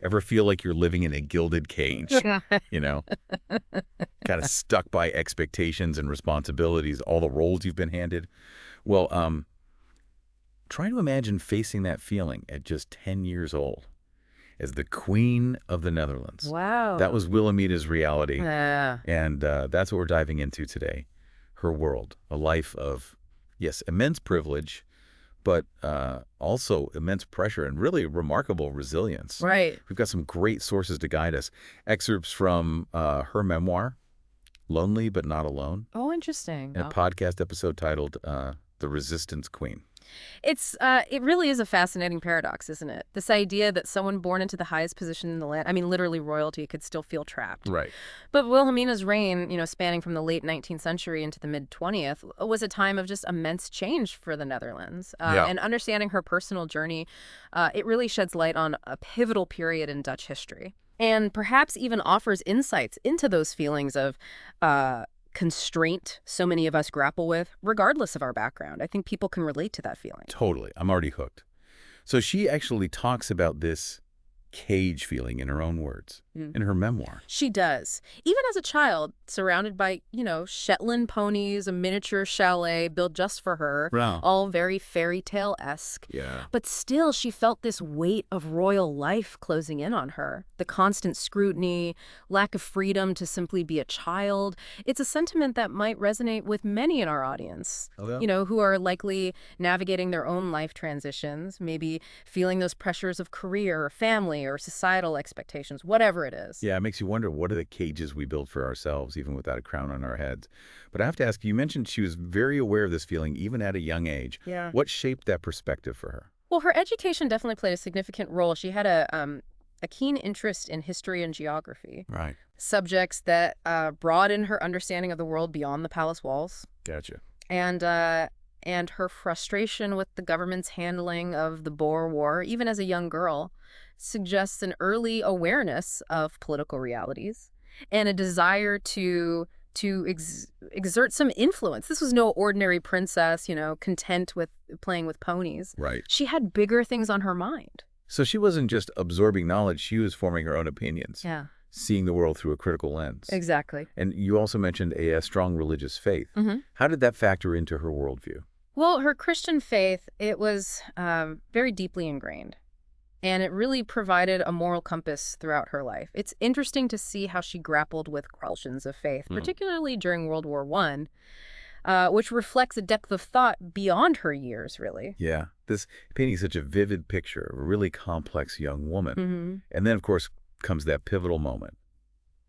Ever feel like you're living in a gilded cage, you know, kind of stuck by expectations and responsibilities, all the roles you've been handed? Well, try to imagine facing that feeling at just 10 years old as the Queen of the Netherlands. Wow. That was Wilhelmina's reality, Yeah. and that's what we're diving into today. Her world, a life of, yes, immense privilege, but also immense pressure and really remarkable resilience. Right. We've got some great sources to guide us. Excerpts from her memoir, Lonely But Not Alone, Oh, interesting. and a podcast episode titled The Resistance Queen. It really is a fascinating paradox, isn't it? This idea that someone born into the highest position in the land, I mean, literally royalty, could still feel trapped. Right. But Wilhelmina's reign, spanning from the late 19th century into the mid-20th, was a time of just immense change for the Netherlands. Yeah. And understanding her personal journey, it really sheds light on a pivotal period in Dutch history. And perhaps even offers insights into those feelings of constraint so many of us grapple with, regardless of our background. I think people can relate to that feeling. Totally. I'm already hooked. So she actually talks about this cage feeling in her own words, in her memoir. She does. Even as a child, surrounded by, Shetland ponies, a miniature chalet built just for her, Wow. all very fairy tale-esque. Yeah. But still, she felt this weight of royal life closing in on her. The constant scrutiny, lack of freedom to simply be a child. It's a sentiment that might resonate with many in our audience, who are likely navigating their own life transitions, maybe feeling those pressures of career or family or societal expectations, whatever it is. Yeah, it makes you wonder, what are the cages we build for ourselves, even without a crown on our heads? But I have to ask, you mentioned she was very aware of this feeling, even at a young age. Yeah. What shaped that perspective for her? Well, her education definitely played a significant role. She had a keen interest in history and geography, Right. subjects that broadened her understanding of the world beyond the palace walls. Gotcha. And her frustration with the government's handling of the Boer War, even as a young girl, suggests an early awareness of political realities and a desire to exert some influence. This was no ordinary princess, content with playing with ponies. Right. She had bigger things on her mind. So she wasn't just absorbing knowledge, she was forming her own opinions. Yeah. Seeing the world through a critical lens. Exactly. And you also mentioned a strong religious faith. Mm-hmm. How did that factor into her worldview? Well, her Christian faith, it was very deeply ingrained. And it really provided a moral compass throughout her life. It's interesting to see how she grappled with questions of faith, particularly during World War I, which reflects a depth of thought beyond her years, really. Yeah. This painting is such a vivid picture of a really complex young woman. Mm-hmm. And then, of course, comes that pivotal moment,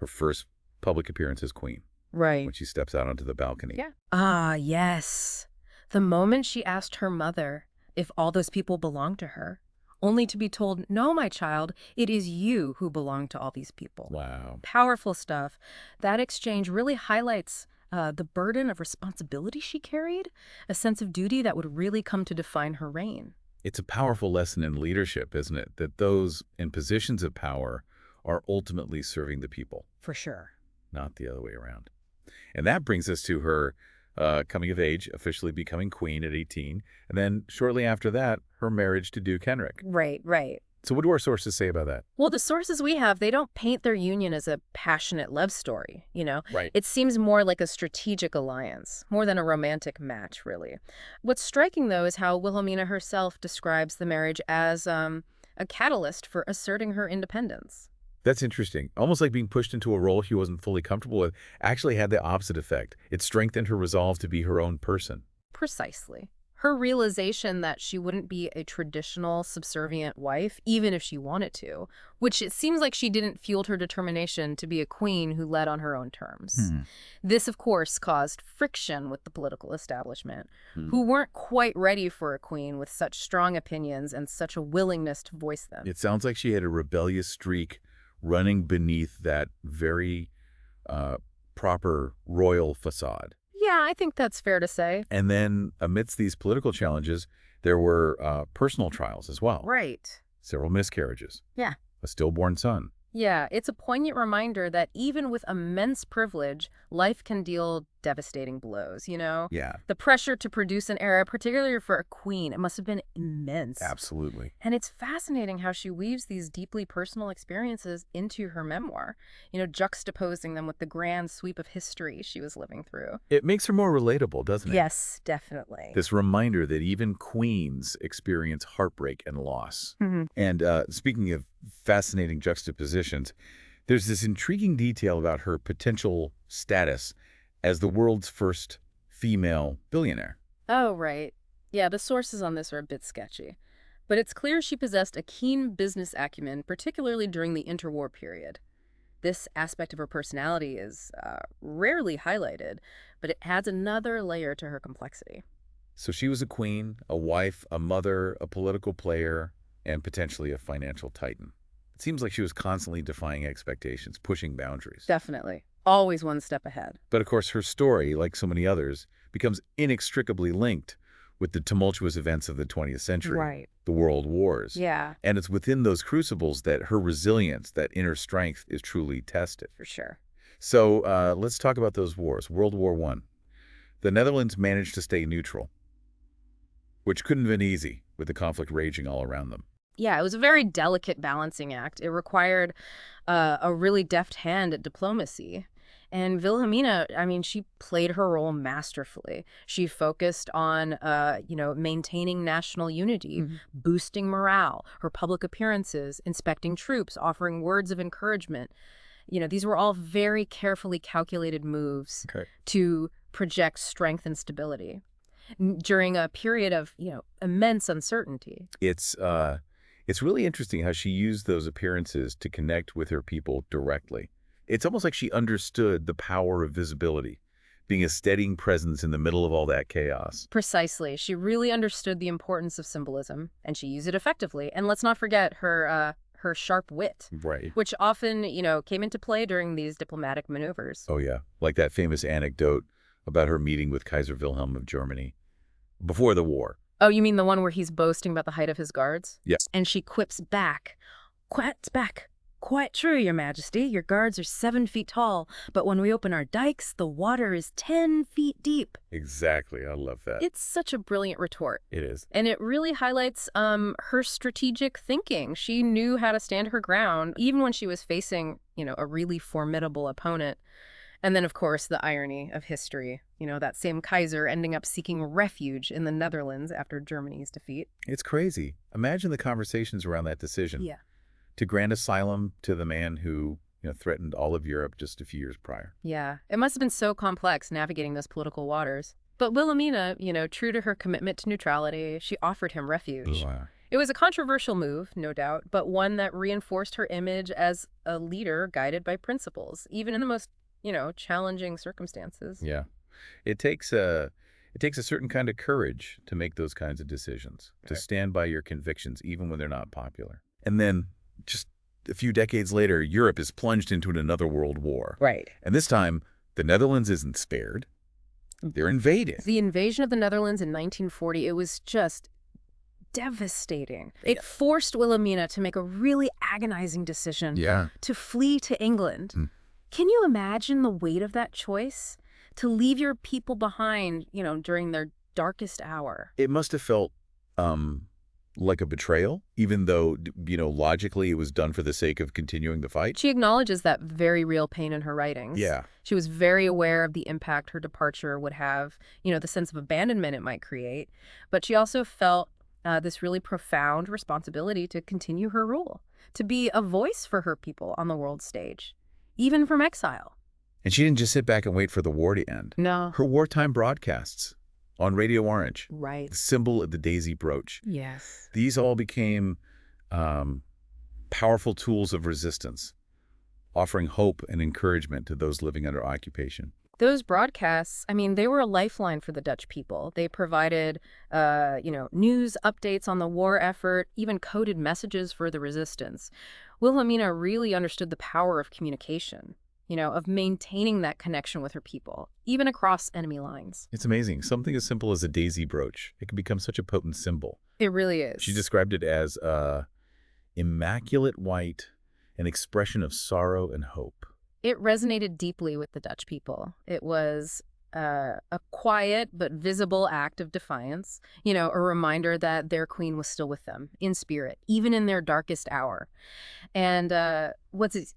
her first public appearance as queen. Right. When she steps out onto the balcony. Yeah. Ah, yes. The moment she asked her mother if all those people belonged to her, only to be told, no, my child, it is you who belong to all these people. Wow. Powerful stuff. That exchange really highlights the burden of responsibility she carried, a sense of duty that would really come to define her reign. It's a powerful lesson in leadership, isn't it? That those in positions of power are ultimately serving the people. For sure. Not the other way around. And that brings us to her coming of age, officially becoming queen at 18. And then shortly after that, her marriage to Duke Henrik. Right, right. So what do our sources say about that? Well, the sources we have, they don't paint their union as a passionate love story, Right. It seems more like a strategic alliance, more than a romantic match, really. What's striking, though, is how Wilhelmina herself describes the marriage as a catalyst for asserting her independence. That's interesting. Almost like being pushed into a role she wasn't fully comfortable with actually had the opposite effect. It strengthened her resolve to be her own person. Precisely. Her realization that she wouldn't be a traditional subservient wife, even if she wanted to, which it seems like she didn't fueled her determination to be a queen who led on her own terms. This, of course, caused friction with the political establishment, who weren't quite ready for a queen with such strong opinions and such a willingness to voice them. It sounds like she had a rebellious streak running beneath that very proper royal facade. Yeah, I think that's fair to say. And then amidst these political challenges, there were personal trials as well. Right. Several miscarriages. Yeah. A stillborn son. Yeah, it's a poignant reminder that even with immense privilege, life can deal devastating blows, you know? Yeah, The pressure to produce an era, particularly for a queen, it must have been immense. absolutely. And it's fascinating how she weaves these deeply personal experiences into her memoir, juxtaposing them with the grand sweep of history she was living through. It makes her more relatable, doesn't it? Yes, definitely. This reminder that even queens experience heartbreak and loss. Mhm. And speaking of fascinating juxtapositions, there's this intriguing detail about her potential status as the world's first female billionaire. Oh, right. Yeah, the sources on this are a bit sketchy. But it's clear she possessed a keen business acumen, particularly during the interwar period. This aspect of her personality is rarely highlighted, but it adds another layer to her complexity. So she was a queen, a wife, a mother, a political player, and potentially a financial titan. It seems like she was constantly defying expectations, pushing boundaries. Definitely. Always one step ahead. But of course, her story, like so many others, becomes inextricably linked with the tumultuous events of the 20th century, Right. the world wars. Yeah, And it's within those crucibles that her resilience, that inner strength, is truly tested. for sure. So let's talk about those wars. World War I. The Netherlands managed to stay neutral, which couldn't have been easy with the conflict raging all around them. Yeah, it was a very delicate balancing act. It required a really deft hand at diplomacy. And Wilhelmina, I mean, she played her role masterfully. She focused on, maintaining national unity, boosting morale, her public appearances, inspecting troops, offering words of encouragement. These were all very carefully calculated moves to project strength and stability during a period of, immense uncertainty. It's really interesting how she used those appearances to connect with her people directly. It's almost like she understood the power of visibility, being a steadying presence in the middle of all that chaos. Precisely. She really understood the importance of symbolism, and she used it effectively. And let's not forget her sharp wit, Right. which often, came into play during these diplomatic maneuvers. Oh, yeah. Like that famous anecdote about her meeting with Kaiser Wilhelm of Germany before the war. Oh, you mean the one where he's boasting about the height of his guards? Yes. And she quips back. Quite true, Your Majesty. Your guards are 7 feet tall, but when we open our dikes, the water is 10 feet deep. Exactly. I love that. It's such a brilliant retort. It is. And it really highlights her strategic thinking. She knew how to stand her ground, even when she was facing, a really formidable opponent. And then, of course, the irony of history. That same Kaiser ending up seeking refuge in the Netherlands after Germany's defeat. It's crazy. Imagine the conversations around that decision. Yeah. To grant asylum to the man who, threatened all of Europe just a few years prior. Yeah. It must have been so complex navigating those political waters. But Wilhelmina, true to her commitment to neutrality, she offered him refuge. Wow. It was a controversial move, no doubt, but one that reinforced her image as a leader guided by principles, even in the most, challenging circumstances. Yeah. It takes a certain kind of courage to make those kinds of decisions, to stand by your convictions, even when they're not popular. And then just a few decades later, Europe is plunged into another world war. Right. And this time, the Netherlands isn't spared. They're invaded. The invasion of the Netherlands in 1940, it was just devastating. It forced Wilhelmina to make a really agonizing decision to flee to England. Can you imagine the weight of that choice? To leave your people behind, during their darkest hour. It must have felt like a betrayal, even though, logically it was done for the sake of continuing the fight. She acknowledges that very real pain in her writings. Yeah. She was very aware of the impact her departure would have, the sense of abandonment it might create. But she also felt this really profound responsibility to continue her rule, to be a voice for her people on the world stage, even from exile. And she didn't just sit back and wait for the war to end. No. Her wartime broadcasts on Radio Orange, Right. the symbol of the daisy brooch. Yes. These all became powerful tools of resistance, offering hope and encouragement to those living under occupation. Those broadcasts, I mean, they were a lifeline for the Dutch people. They provided, news updates on the war effort, even coded messages for the resistance. Wilhelmina really understood the power of communication, of maintaining that connection with her people, even across enemy lines. It's amazing. Something as simple as a daisy brooch, it can become such a potent symbol. It really is. She described it as immaculate white, an expression of sorrow and hope. It resonated deeply with the Dutch people. It was a quiet but visible act of defiance, a reminder that their queen was still with them in spirit, even in their darkest hour. And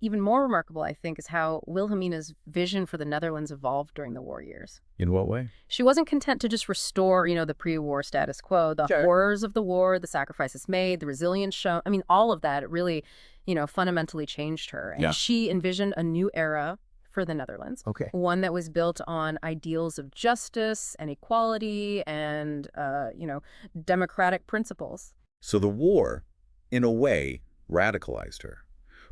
even more remarkable, I think, is how Wilhelmina's vision for the Netherlands evolved during the war years. In what way? She wasn't content to just restore, the pre-war status quo. The Sure. horrors of the war, the sacrifices made, the resilience shown, all of that, it really, fundamentally changed her. And Yeah. she envisioned a new era for the Netherlands, Okay. one that was built on ideals of justice and equality and, democratic principles. So the war, in a way, radicalized her,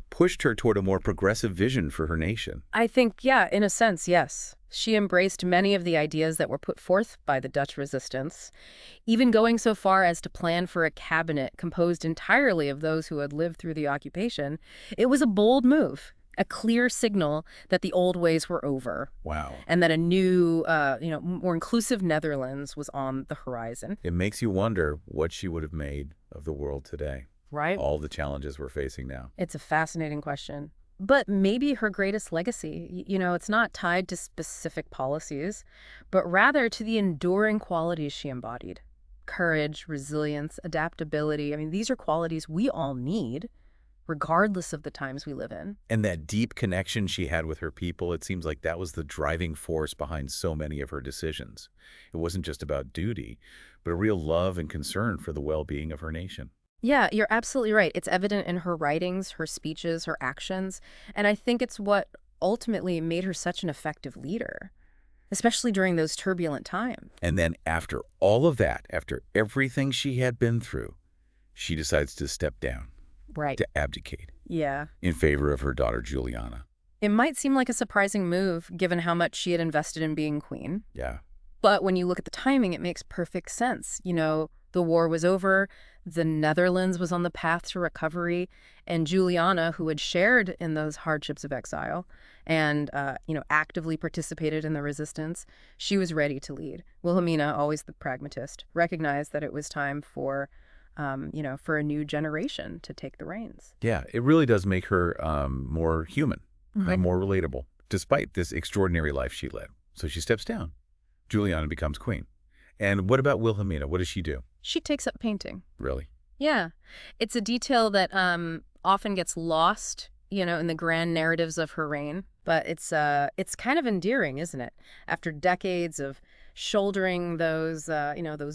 pushed her toward a more progressive vision for her nation. I think, yeah, in a sense, yes. She embraced many of the ideas that were put forth by the Dutch resistance, even going so far as to plan for a cabinet composed entirely of those who had lived through the occupation. It was a bold move, a clear signal that the old ways were over Wow. and that a new, more inclusive Netherlands was on the horizon. It makes you wonder what she would have made of the world today. Right? All the challenges we're facing now. It's a fascinating question. But maybe her greatest legacy, it's not tied to specific policies, but rather to the enduring qualities she embodied. Courage, resilience, adaptability. These are qualities we all need, regardless of the times we live in. And that deep connection she had with her people, it seems like that was the driving force behind so many of her decisions. It wasn't just about duty, but a real love and concern for the well-being of her nation. Yeah, you're absolutely right. It's evident in her writings, her speeches, her actions. And I think it's what ultimately made her such an effective leader, especially during those turbulent times. And then after all of that, after everything she had been through, she decides to step down, Right. to abdicate Yeah. in favor of her daughter, Juliana. It might seem like a surprising move, given how much she had invested in being queen. Yeah. But when you look at the timing, it makes perfect sense. The war was over, the Netherlands was on the path to recovery, and Juliana, who had shared in those hardships of exile and, actively participated in the resistance, she was ready to lead. Wilhelmina, always the pragmatist, recognized that it was time for a new generation to take the reins. Yeah, it really does make her more human, Mhm. more relatable, despite this extraordinary life she led. So she steps down. Juliana becomes queen. And what about Wilhelmina? What does she do? She takes up painting. Really? Yeah. It's a detail that often gets lost, in the grand narratives of her reign. But it's kind of endearing, isn't it? After decades of shouldering those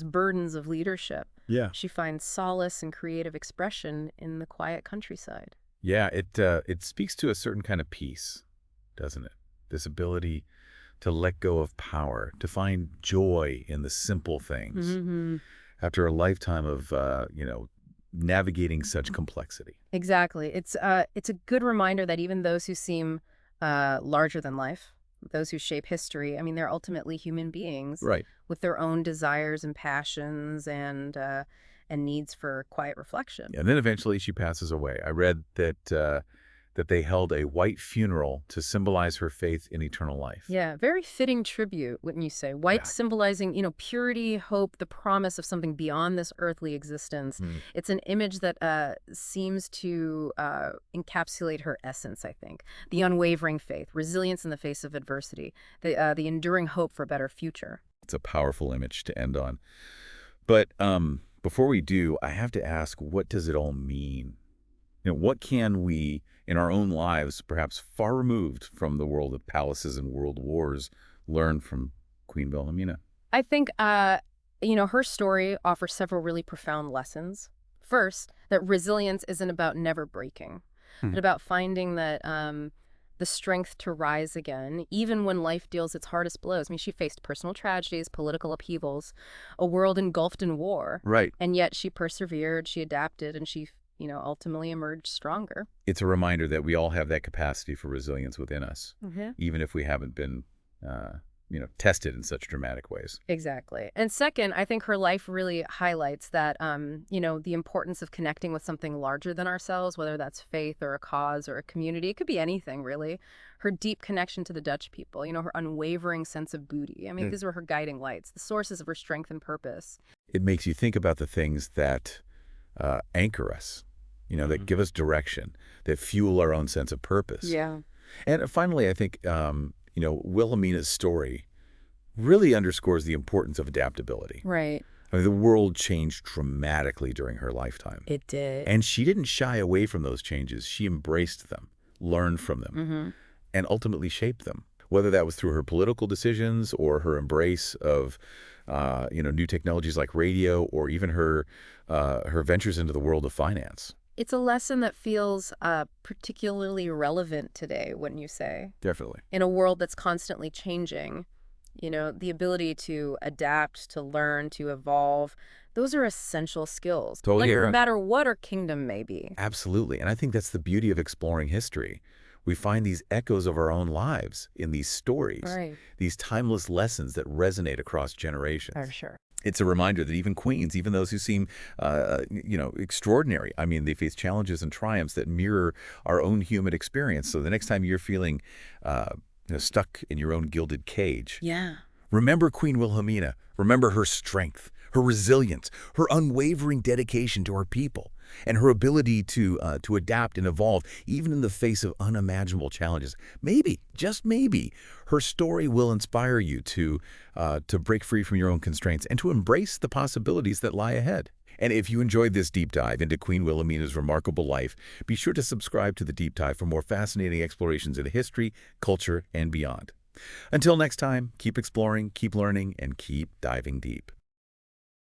burdens of leadership, Yeah. she finds solace and creative expression in the quiet countryside. Yeah, it speaks to a certain kind of peace, doesn't it? This ability to let go of power, to find joy in the simple things Mm-hmm. after a lifetime of, navigating such complexity. Exactly. It's a good reminder that even those who seem larger than life, those who shape history, they're ultimately human beings Right. with their own desires and passions and needs for quiet reflection. And then eventually she passes away. I read that they held a white funeral to symbolize her faith in eternal life. Yeah, very fitting tribute, wouldn't you say? White Yeah. symbolizing, purity, hope, the promise of something beyond this earthly existence. Mm. It's an image that seems to encapsulate her essence, I think. The unwavering faith, resilience in the face of adversity, the enduring hope for a better future. It's a powerful image to end on. But before we do, I have to ask, what does it all mean? What can we, in our own lives, perhaps far removed from the world of palaces and world wars, learn from Queen Wilhelmina? I think, her story offers several really profound lessons. First, that resilience isn't about never breaking, but about finding that the strength to rise again, even when life deals its hardest blows. She faced personal tragedies, political upheavals, a world engulfed in war. Right. And yet she persevered, she adapted, and she, ultimately emerged stronger. It's a reminder that we all have that capacity for resilience within us, Mm-hmm. even if we haven't been, tested in such dramatic ways. Exactly. And second, I think her life really highlights that, the importance of connecting with something larger than ourselves, whether that's faith or a cause or a community. It could be anything, really. Her deep connection to the Dutch people, her unwavering sense of duty. These were her guiding lights, the sources of her strength and purpose. It makes you think about the things that anchor us, that give us direction, that fuel our own sense of purpose. Yeah. And finally, I think, Wilhelmina's story really underscores the importance of adaptability. Right. I mean, the world changed dramatically during her lifetime. It did. And she didn't shy away from those changes. She embraced them, learned from them, and ultimately shaped them, whether that was through her political decisions or her embrace of new technologies like radio, or even her ventures into the world of finance. It's a lesson that feels particularly relevant today, wouldn't you say? Definitely. In a world that's constantly changing, the ability to adapt, to learn, to evolve, those are essential skills. Totally. Like, no matter what our kingdom may be. Absolutely. And I think that's the beauty of exploring history. We find these echoes of our own lives in these stories, Right. these timeless lessons that resonate across generations. For sure. It's a reminder that even queens, even those who seem, extraordinary, I mean, they face challenges and triumphs that mirror our own human experience. So the next time you're feeling stuck in your own gilded cage, Yeah. remember Queen Wilhelmina. Remember her strength, her resilience, her unwavering dedication to her people, and her ability to adapt and evolve, even in the face of unimaginable challenges. Maybe, just maybe, her story will inspire you to break free from your own constraints and to embrace the possibilities that lie ahead. And if you enjoyed this deep dive into Queen Wilhelmina's remarkable life, be sure to subscribe to The Deep Dive for more fascinating explorations into history, culture, and beyond. Until next time, keep exploring, keep learning, and keep diving deep.